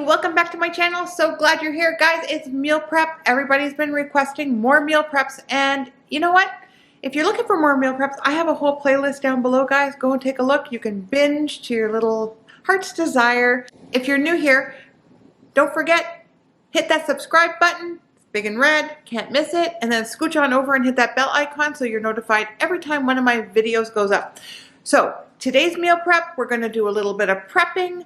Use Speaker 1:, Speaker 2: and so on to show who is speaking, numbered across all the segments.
Speaker 1: morning, welcome back to my channel. So glad you're here, guys. It's meal prep. Everybody's been requesting more meal preps, and you know what? If you're looking for more meal preps, I have a whole playlist down below, guys. Go and take a look. You can binge to your little heart's desire. If you're new here, don't forget, hit that subscribe button. It's big and red, can't miss it, and then scooch on over and hit that bell icon so you're notified every time one of my videos goes up. So today's meal prep, we're going to do a little bit of prepping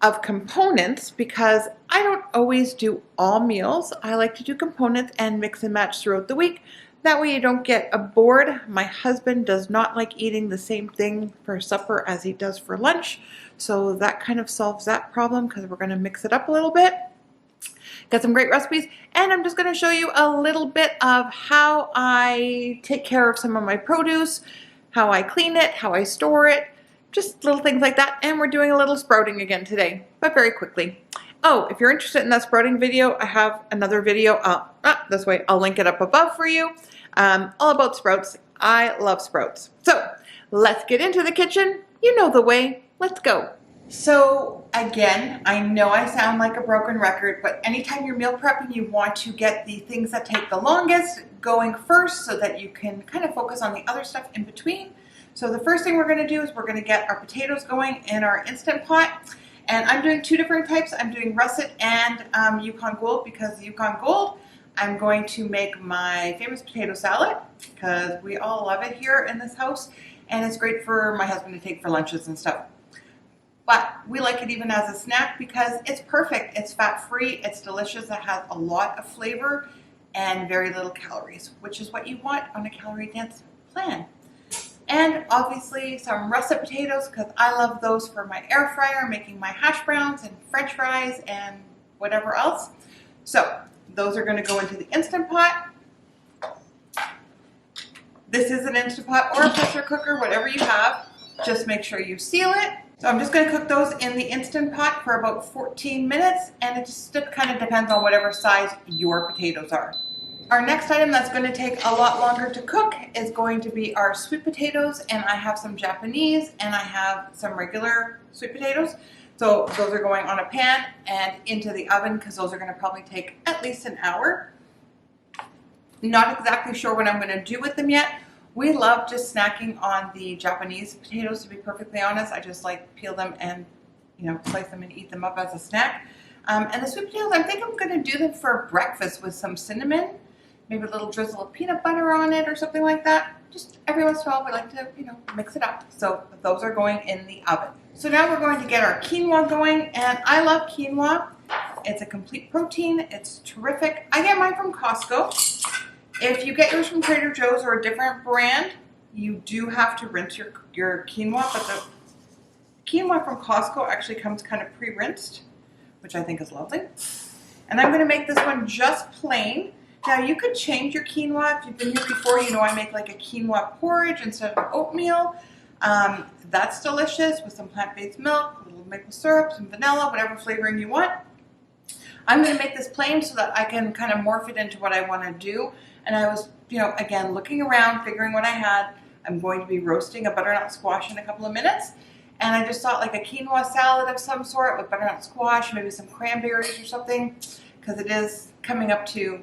Speaker 1: of components because I don't always do all meals. I like to do components and mix and match throughout the week. That way you don't get bored. My husband does not like eating the same thing for supper as he does for lunch. So that kind of solves that problem because we're going to mix it up a little bit. Got some great recipes, and I'm just going to show you a little bit of how I take care of some of my produce, how I clean it, how I store it, just little things like that. And we're doing a little sprouting again today, but very quickly. Oh, if you're interested in that sprouting video, I have another video this way. I'll link it up above for you, all about sprouts. I love sprouts. So let's get into the kitchen. You know the way. Let's go. So again, I know I sound like a broken record, but anytime you're meal prepping, you want to get the things that take the longest going first so that you can kind of focus on the other stuff in between. So the first thing we're going to do is we're going to get our potatoes going in our Instant Pot. And I'm doing two different types. I'm doing russet and Yukon Gold, because Yukon Gold, I'm going to make my famous potato salad because we all love it here in this house. And it's great for my husband to take for lunches and stuff. But we like it even as a snack because it's perfect. It's fat-free, it's delicious, it has a lot of flavor and very little calories, which is what you want on a calorie dense plan. And obviously some russet potatoes because I love those for my air fryer, making my hash browns and french fries and whatever else. So those are going to go into the Instant Pot. This is an Instant Pot or a pressure cooker, whatever you have. Just make sure you seal it. So I'm just going to cook those in the Instant Pot for about 14 minutes, and it just kind of depends on whatever size your potatoes are. Our next item that's going to take a lot longer to cook is going to be our sweet potatoes, and I have some Japanese and I have some regular sweet potatoes. So those are going on a pan and into the oven because those are going to probably take at least an hour. Not exactly sure what I'm going to do with them yet. We love just snacking on the Japanese potatoes, to be perfectly honest. I just like peel them and, slice them and eat them up as a snack. And the sweet potatoes, I think I'm going to do them for breakfast with some cinnamon, maybe a little drizzle of peanut butter on it or something like that. Just every once in a while, we like to, mix it up. So those are going in the oven. So now we're going to get our quinoa going, and I love quinoa. It's a complete protein. It's terrific. I get mine from Costco. If you get yours from Trader Joe's or a different brand, you do have to rinse your quinoa, but the quinoa from Costco actually comes kind of pre-rinsed, which I think is lovely. And I'm going to make this one just plain. Now you could change your quinoa. If you've been here before, you know I make like a quinoa porridge instead of oatmeal. That's delicious with some plant-based milk, a little maple syrup, some vanilla, whatever flavoring you want. I'm going to make this plain so that I can kind of morph it into what I want to do. And I was, again, looking around, figuring what I had. I'm going to be roasting a butternut squash in a couple of minutes. And I just thought like a quinoa salad of some sort with butternut squash, maybe some cranberries or something, because it is coming up to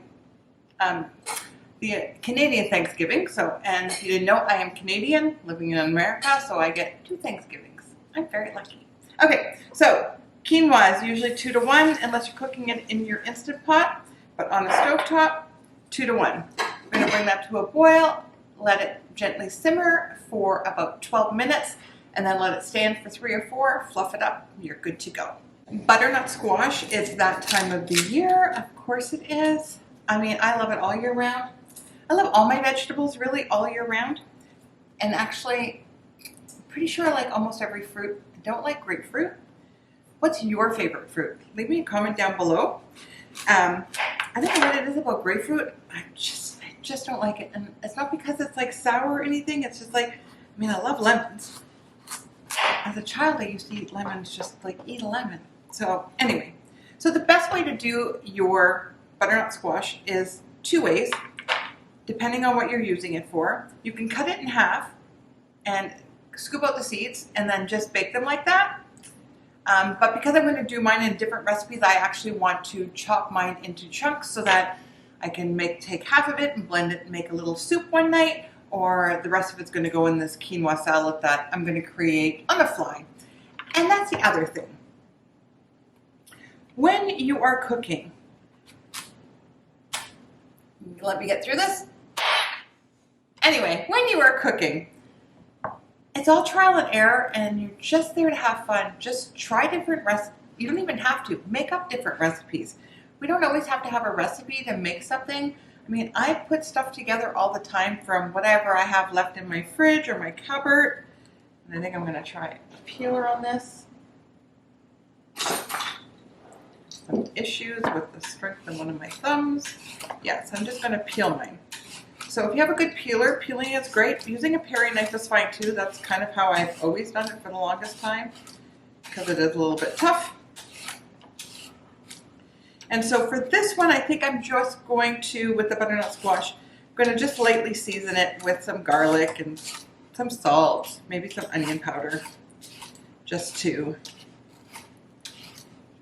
Speaker 1: the Canadian Thanksgiving. So, and if you didn't know, I am Canadian, living in America, so I get 2 Thanksgivings. I'm very lucky. Okay, so quinoa is usually 2 to 1 unless you're cooking it in your Instant Pot, but on a stovetop, 2 to 1. We're going to bring that to a boil, let it gently simmer for about 12 minutes, and then let it stand for 3 or 4, fluff it up, you're good to go. Butternut squash is that time of the year. Of course it is. I mean, I love it all year round. I love all my vegetables really all year round. And actually, I'm pretty sure I like almost every fruit. I don't like grapefruit. What's your favorite fruit? Leave me a comment down below. I don't know what it is about grapefruit. I just don't like it. And it's not because it's like sour or anything. It's just like, I love lemons. As a child, I used to eat lemons, just like eat a lemon. So anyway, so the best way to do your butternut squash is 2 ways, depending on what you're using it for. You can cut it in half and scoop out the seeds and then just bake them like that. But because I'm going to do mine in different recipes, I actually want to chop mine into chunks so that I can take half of it and blend it and make a little soup one night, or the rest of it's going to go in this quinoa salad that I'm going to create on the fly. And that's the other thing. When you are cooking, let me get through this. Anyway, when you are cooking, it's all trial and error, and you're just there to have fun. Just try different recipes. You don't even have to. Make up different recipes. We don't always have to have a recipe to make something. I mean, I put stuff together all the time from whatever I have left in my fridge or my cupboard. And I think I'm going to try a peeler on this. Some issues with the strength of one of my thumbs. Yeah, so I'm just going to peel mine. So if you have a good peeler, peeling is great. Using a paring knife is fine too. That's kind of how I've always done it for the longest time, because it is a little bit tough. And so for this one, I think I'm just going to, with the butternut squash, I'm going to just lightly season it with some garlic and some salt, maybe some onion powder, just to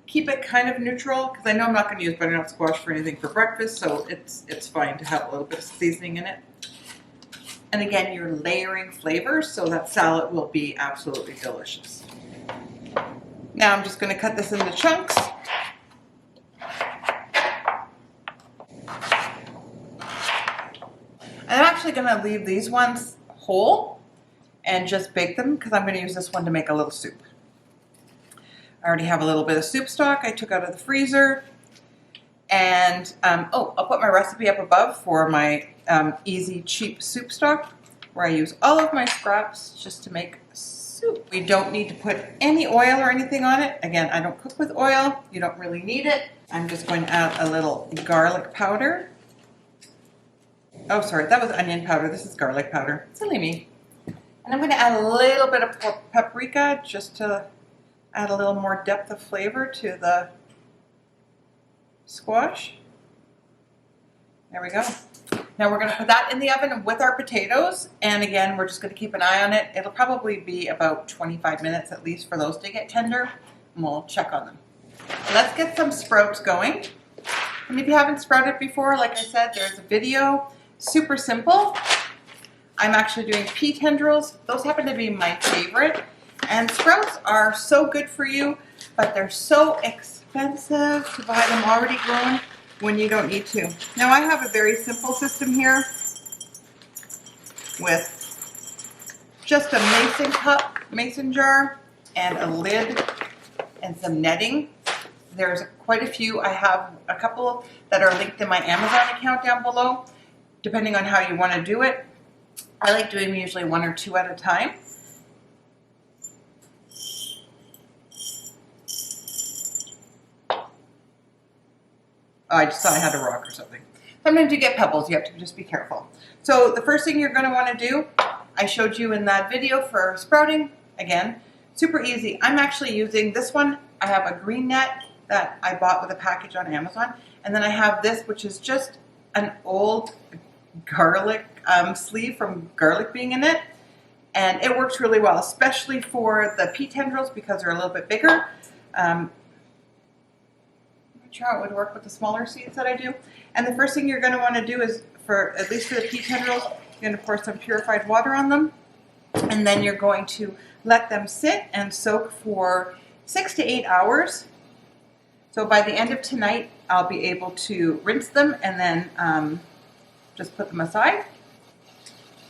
Speaker 1: keep it kind of neutral, because I know I'm not going to use butternut squash for anything for breakfast, so it's fine to have a little bit of seasoning in it. And again, you're layering flavors, so that salad will be absolutely delicious. Now I'm just going to cut this into chunks. I'm actually going to leave these ones whole and just bake them, because I'm going to use this one to make a little soup. I already have a little bit of soup stock I took out of the freezer. And, I'll put my recipe up above for my easy, cheap soup stock, where I use all of my scraps just to make soup. We don't need to put any oil or anything on it. Again, I don't cook with oil. You don't really need it. I'm just going to add a little garlic powder. Oh, sorry, that was onion powder. This is garlic powder. Silly me. And I'm going to add a little bit of paprika just to add a little more depth of flavor to the squash. There we go. Now we're going to put that in the oven with our potatoes. And again, we're just going to keep an eye on it. It'll probably be about 25 minutes at least for those to get tender. And we'll check on them. Let's get some sprouts going. And if you haven't sprouted before, like I said, there's a video. Super simple. I'm actually doing pea tendrils. Those happen to be my favorite. And sprouts are so good for you, but they're so expensive to buy them already grown when you don't need to. Now I have a very simple system here with just a mason cup, mason jar, and a lid and some netting. There's quite a few. I have a couple that are linked in my Amazon account down below, depending on how you want to do it. I like doing usually 1 or 2 at a time. Oh, I just thought I had a rock or something. Sometimes you get pebbles, you have to just be careful. So the first thing you're going to want to do, I showed you in that video for sprouting, again, super easy. I'm actually using this one. I have a green net that I bought with a package on Amazon. And then I have this, which is just an old garlic sleeve from garlic being in it. And it works really well, especially for the pea tendrils because they're a little bit bigger. Sure how it would work with the smaller seeds that I do. And the first thing you're going to want to do is, at least for the pea tendrils, you're going to pour some purified water on them. And then you're going to let them sit and soak for 6 to 8 hours. So by the end of tonight, I'll be able to rinse them and then just put them aside.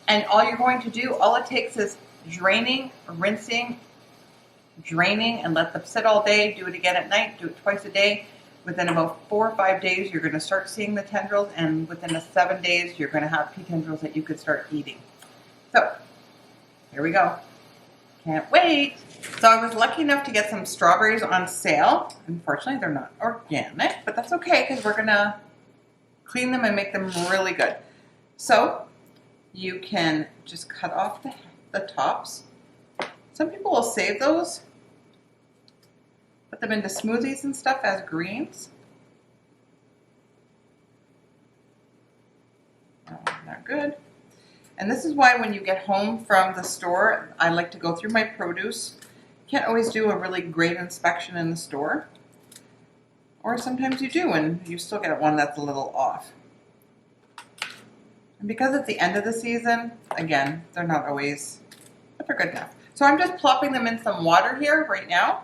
Speaker 1: And all you're going to do, all it takes is draining, rinsing, draining, and let them sit all day. Do it again at night. Do it twice a day. Within about 4 or 5 days, you're going to start seeing the tendrils, and within 7 days, you're going to have pea tendrils that you could start eating. So, here we go. Can't wait. So I was lucky enough to get some strawberries on sale. Unfortunately, they're not organic, but that's okay because we're going to clean them and make them really good. So, you can just cut off the tops. Some people will save those. Put them into smoothies and stuff as greens. Oh, not good. And this is why when you get home from the store, I like to go through my produce can't always do a really great inspection in the store. Or sometimes you do and you still get one that's a little off. And because it's the end of the season, again, they're not always, but they're good enough. So I'm just plopping them in some water here right now.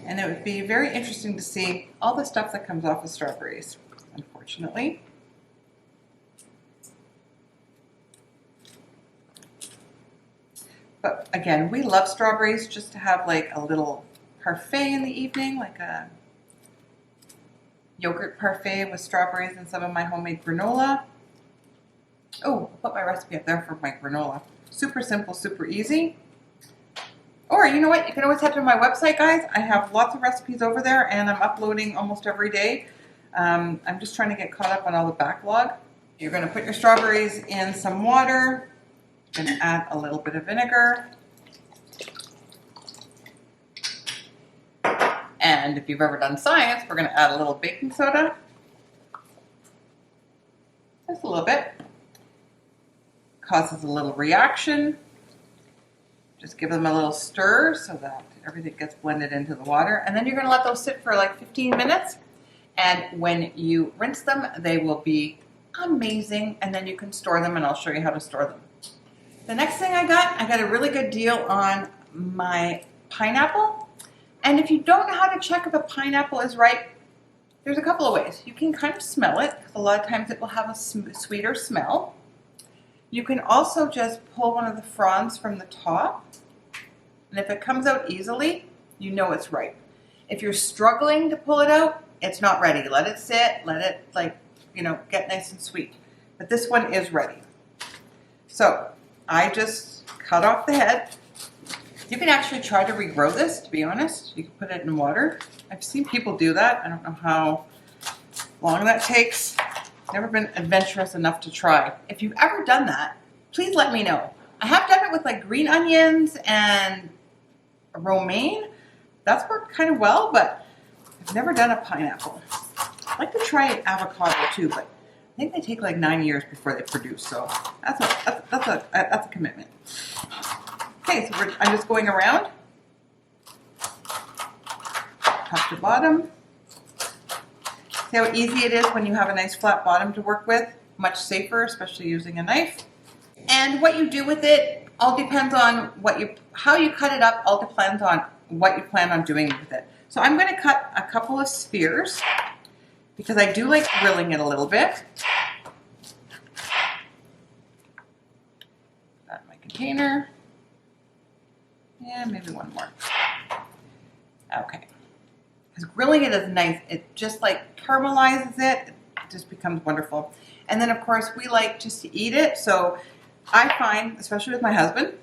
Speaker 1: And it would be very interesting to see all the stuff that comes off of strawberries, unfortunately. But again, we love strawberries just to have like a little parfait in the evening, like a yogurt parfait with strawberries and some of my homemade granola. Oh, I'll put my recipe up there for my granola. Super simple, super easy. Or you know what, you can always head to my website, guys. I have lots of recipes over there and I'm uploading almost every day. I'm just trying to get caught up on all the backlog. You're gonna put your strawberries in some water. You're gonna add a little bit of vinegar. And if you've ever done science, we're gonna add a little baking soda. Just a little bit. Causes a little reaction. Just give them a little stir so that everything gets blended into the water. And then you're gonna let those sit for like 15 minutes. And when you rinse them, they will be amazing. And then you can store them and I'll show you how to store them. The next thing I got a really good deal on my pineapple. And if you don't know how to check if a pineapple is ripe, there's a couple of ways. You can kind of smell it, because a lot of times it will have a sweeter smell. You can also just pull one of the fronds from the top, and if it comes out easily, you know it's ripe. If you're struggling to pull it out, it's not ready. Let it sit, let it get nice and sweet. But this one is ready. So I just cut off the head. You can actually try to regrow this, to be honest. You can put it in water. I've seen people do that. I don't know how long that takes. Never been adventurous enough to try. If you've ever done that, please let me know. I have done it with like green onions and romaine. That's worked kind of well, but I've never done a pineapple. I'd like to try an avocado too, but I think they take like 9 years before they produce, so that's a commitment. Okay, so I'm just going around, top to bottom. See how easy it is when you have a nice flat bottom to work with? Much safer, especially using a knife. And what you do with it all depends on how you cut it up, all depends on what you plan on doing with it. So I'm going to cut a couple of spheres because I do like grilling it a little bit. Got my container. Yeah, maybe one more. Okay. Because grilling it is nice. It just like caramelizes it. It just becomes wonderful. And then of course we like just to eat it. So I find, especially with my husband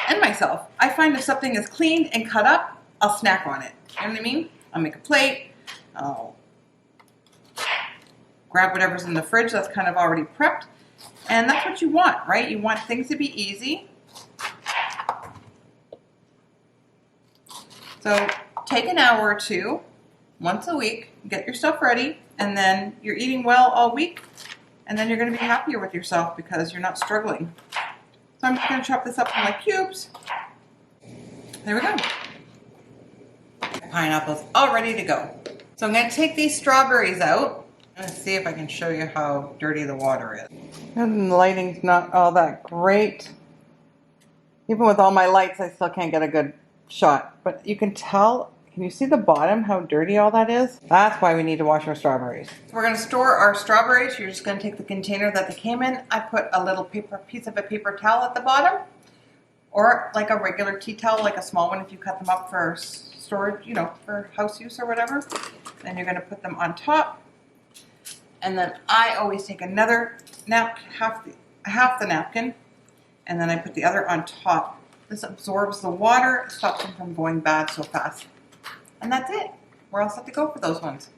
Speaker 1: and myself, I find if something is cleaned and cut up, I'll snack on it. You know what I mean? I'll make a plate. I'll grab whatever's in the fridge that's kind of already prepped. And that's what you want, right? You want things to be easy. So take an hour or two, once a week, get your stuff ready, and then you're eating well all week, and then you're going to be happier with yourself because you're not struggling. So I'm just going to chop this up in like cubes. There we go. Pineapple's all ready to go. So I'm going to take these strawberries out. Let's see if I can show you how dirty the water is. And the lighting's not all that great. Even with all my lights, I still can't get a good shot. But you can tell, can you see the bottom, how dirty all that is? That's why we need to wash our strawberries. So we're going to store our strawberries. You're just going to take the container that they came in. I put a little piece of a paper towel at the bottom, or like a regular tea towel, like a small one if you cut them up for storage, for house use or whatever. Then you're going to put them on top. And then I always take another half the napkin, and then I put the other on top. This absorbs the water, stops them from going bad so fast. And that's it. We're all set to go for those ones.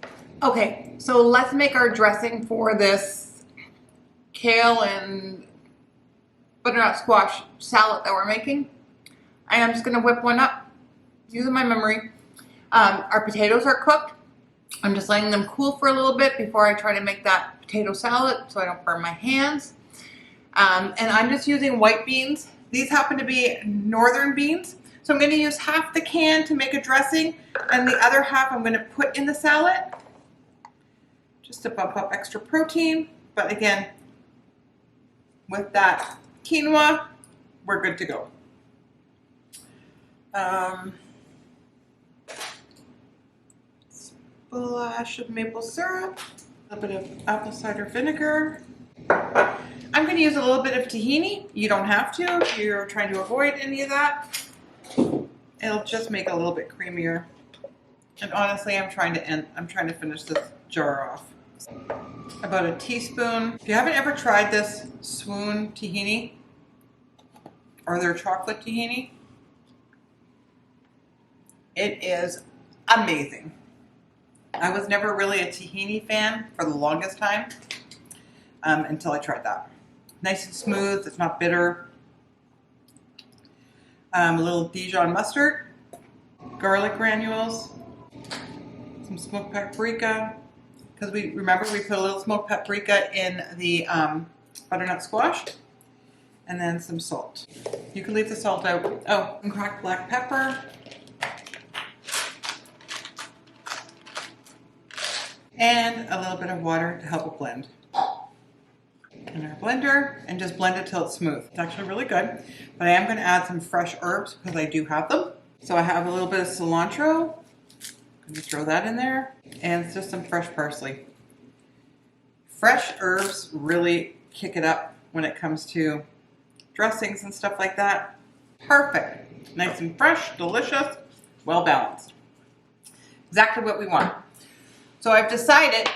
Speaker 1: Okay, so let's make our dressing for this kale and butternut squash salad that we're making. And I'm just gonna whip one up using my memory. Our potatoes are cooked. I'm just letting them cool for a little bit before I try to make that potato salad so I don't burn my hands. And I'm just using white beans. These happen to be northern beans. So I'm going to use half the can to make a dressing, and the other half I'm going to put in the salad just to bump up extra protein. But again, with that quinoa, we're good to go. Splash of maple syrup, a little bit of apple cider vinegar. I'm going to use a little bit of tahini. You don't have to if you're trying to avoid any of that. It'll just make it a little bit creamier. And honestly, I'm trying to finish this jar off. About a teaspoon. If you haven't ever tried this Swoon tahini or their chocolate tahini, it is amazing. I was never really a tahini fan for the longest time until I tried that. Nice and smooth, it's not bitter. A little Dijon mustard, garlic granules, some smoked paprika, because we put a little smoked paprika in the butternut squash, and then some salt. You can leave the salt out. Oh, and cracked black pepper. And a little bit of water to help it blend. In our blender, and just blend it till it's smooth. It's actually really good, but I am going to add some fresh herbs because I do have them. So I have a little bit of cilantro. I'm going to throw that in there, and it's just some fresh parsley. Fresh herbs really kick it up when it comes to dressings and stuff like that. Perfect. Nice and fresh, delicious, well balanced. Exactly what we want. So I've decided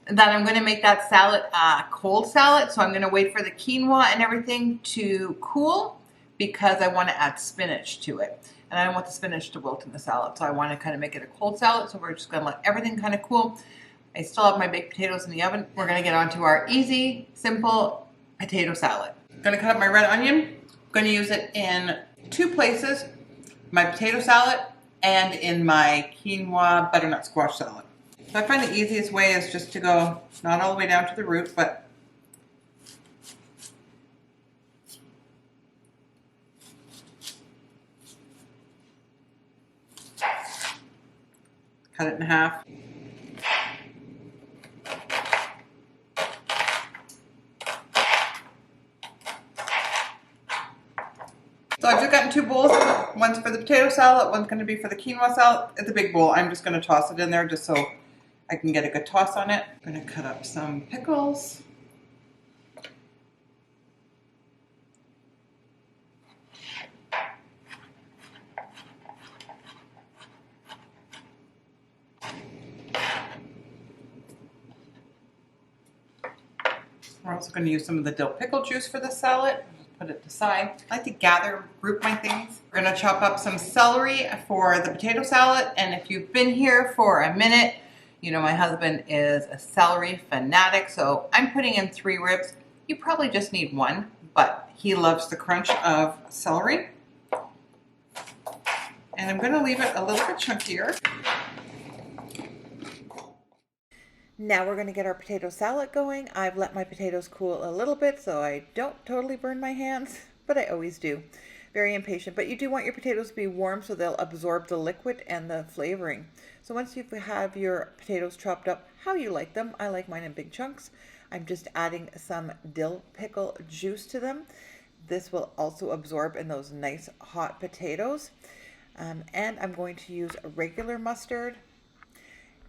Speaker 1: that I'm going to make that salad cold salad. So I'm going to wait for the quinoa and everything to cool because I want to add spinach to it. And I don't want the spinach to wilt in the salad. So I want to kind of make it a cold salad. So we're just going to let everything kind of cool. I still have my baked potatoes in the oven. We're going to get on to our easy, simple potato salad. I'm going to cut up my red onion. I'm going to use it in 2 places. My potato salad and in my quinoa butternut squash salad. So I find the easiest way is just to go not all the way down to the root, but cut it in half. So I've just gotten 2 bowls. One's for the potato salad, one's going to be for the quinoa salad. It's a big bowl. I'm just going to toss it in there just so I can get a good toss on it. I'm going to cut up some pickles. We're also going to use some of the dill pickle juice for the salad. Put it aside. I like to group my things. We're going to chop up some celery for the potato salad. And if you've been here for a minute, you know my husband is a celery fanatic. So I'm putting in 3 ribs. You probably just need 1, but he loves the crunch of celery. And I'm going to leave it a little bit chunkier. Now we're going to get our potato salad going. I've let my potatoes cool a little bit so I don't totally burn my hands, but I always do. Very impatient, but you do want your potatoes to be warm so they'll absorb the liquid and the flavoring. So once you have your potatoes chopped up how you like them, I like mine in big chunks. I'm just adding some dill pickle juice to them. This will also absorb in those nice hot potatoes. And I'm going to use regular mustard.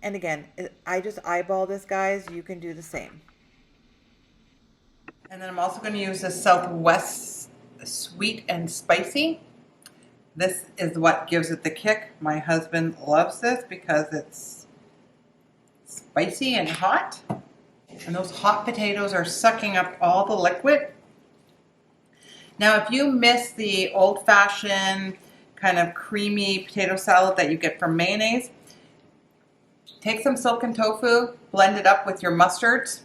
Speaker 1: And again, I just eyeball this, guys. You can do the same. And then I'm also going to use the Southwest sweet and spicy. This is what gives it the kick. My husband loves this because it's spicy and hot. And those hot potatoes are sucking up all the liquid. Now, if you miss the old-fashioned kind of creamy potato salad that you get from mayonnaise, take some silken tofu, blend it up with your mustards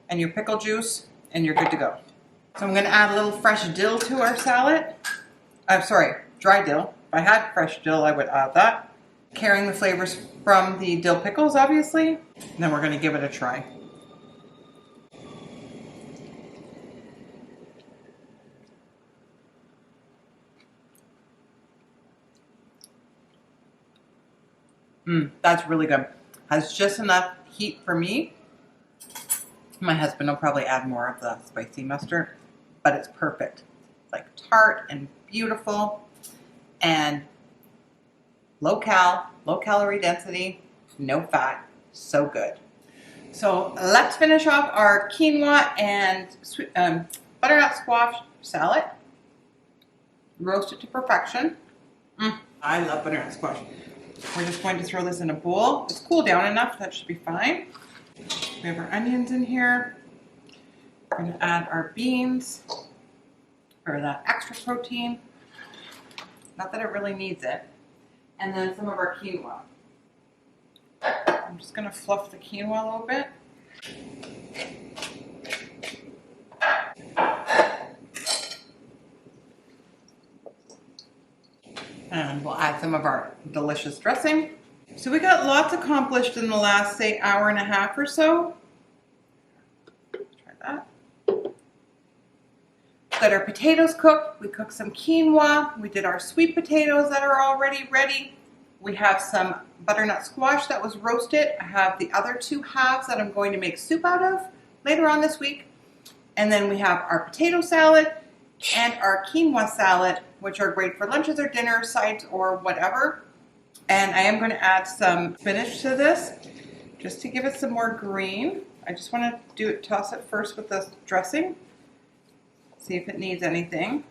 Speaker 1: and your pickle juice, and you're good to go. So I'm going to add a little fresh dill to our salad. I'm sorry, dry dill. If I had fresh dill, I would add that. Carrying the flavors from the dill pickles, obviously. And then we're going to give it a try. That's really good. Has just enough heat for me. My husband will probably add more of the spicy mustard, but it's perfect. It's like tart and beautiful and low calorie density, no fat, so good. So let's finish off our quinoa and butternut squash salad. Roasted to perfection. I love butternut squash. We're just going to throw this in a bowl. It's cooled down enough, that should be fine. We have our onions in here. We're going to add our beans for that extra protein. Not that it really needs it. And then some of our quinoa. I'm just going to fluff the quinoa a little bit. And we'll add some of our delicious dressing. So we got lots accomplished in the last, say, hour and a half or so. Try that. Got our potatoes cooked. We cooked some quinoa. We did our sweet potatoes that are already ready. We have some butternut squash that was roasted. I have the other two halves that I'm going to make soup out of later on this week. And then we have our potato salad and our quinoa salad, which are great for lunches or dinners, sides, or whatever. And I am going to add some spinach to this just to give it some more green. I just want to toss it first with the dressing. See if it needs anything.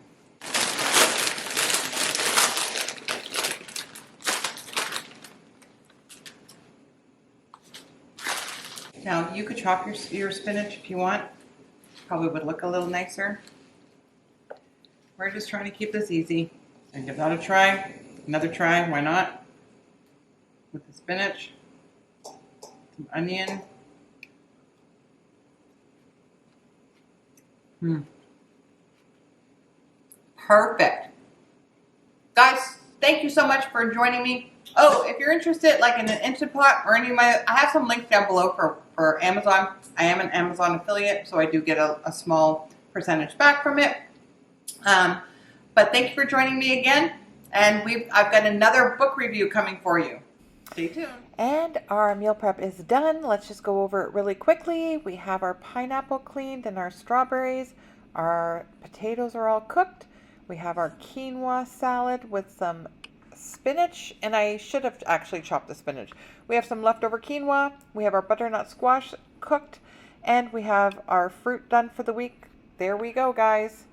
Speaker 1: Now you could chop your spinach if you want. Probably would look a little nicer. We're just trying to keep this easy. And give that a try. Another try, why not? With the spinach, some onion. Perfect. Guys, thank you so much for joining me. Oh, if you're interested, like in an Instant Pot or any of my, I have some links down below for Amazon. I am an Amazon affiliate, so I do get a small percentage back from it. But thank you for joining me again. And I've got another book review coming for you. Stay tuned. And our meal prep is done. Let's just go over it really quickly. We have our pineapple cleaned and our strawberries. Our potatoes are all cooked. We have our quinoa salad with some spinach, and I should have actually chopped the spinach. We have some leftover quinoa. We have our butternut squash cooked, and we have our fruit done for the week. There we go, guys.